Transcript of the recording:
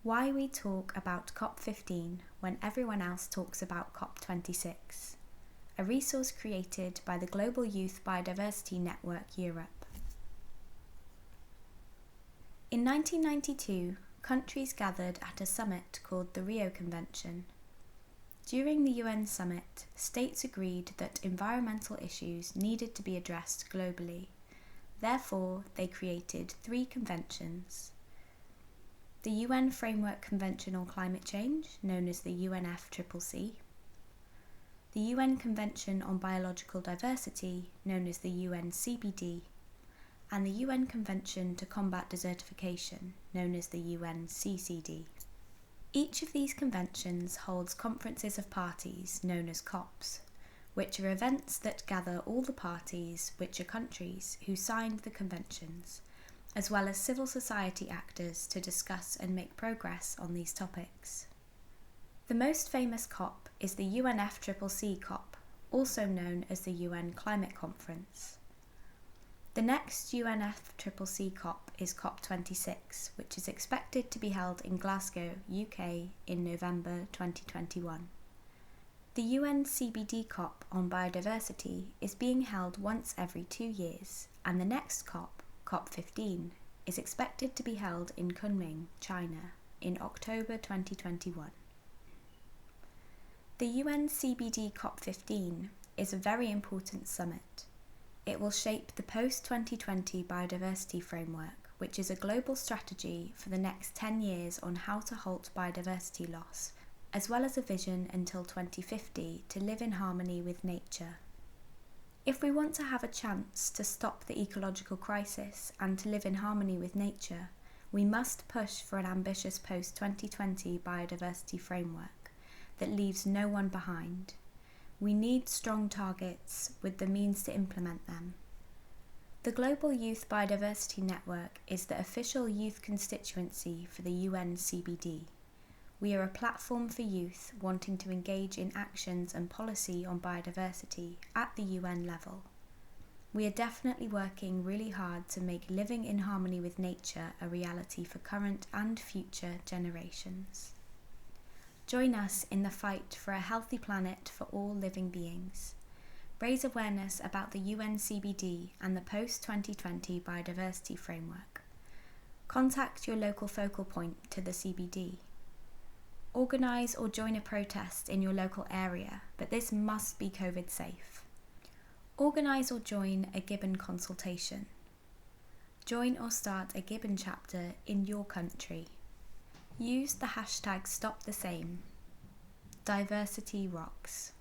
Why we talk about COP15 when everyone else talks about COP26. A resource created by the Global Youth Biodiversity Network Europe. In 1992, countries gathered at a summit called the Rio Convention. During the UN summit, states agreed that environmental issues needed to be addressed globally. Therefore, they created 3 conventions. The UN Framework Convention on Climate Change, known as the UNFCCC, the UN Convention on Biological Diversity, known as the UNCBD, and the UN Convention to Combat Desertification, known as the UNCCD. Each of these conventions holds conferences of parties, known as COPs, which are events that gather all the parties, which are countries, who signed the conventions, as well as civil society actors to discuss and make progress on these topics. The most famous COP is the UNFCCC COP, also known as the UN Climate Conference. The next UNFCCC COP is COP26, which is expected to be held in Glasgow, UK in November 2021. The UNCBD COP on biodiversity is being held once every 2 years, and the next COP, COP15, is expected to be held in Kunming, China, in October 2021. The UNCBD COP15 is a very important summit. It will shape the post-2020 biodiversity framework, which is a global strategy for the next 10 years on how to halt biodiversity loss, as well as a vision until 2050 to live in harmony with nature. If we want to have a chance to stop the ecological crisis and to live in harmony with nature, we must push for an ambitious post-2020 biodiversity framework that leaves no one behind. We need strong targets with the means to implement them. The Global Youth Biodiversity Network is the official youth constituency for the UNCBD. We are a platform for youth wanting to engage in actions and policy on biodiversity at the UN level. We are definitely working really hard to make living in harmony with nature a reality for current and future generations. Join us in the fight for a healthy planet for all living beings. Raise awareness about the UNCBD and the post-2020 biodiversity framework. Contact your local focal point to the CBD. Organise or join a protest in your local area, but this must be COVID safe. Organise or join a GYBN consultation. Join or start a GYBN chapter in your country. Use the hashtag #StopTheSame. Diversity rocks.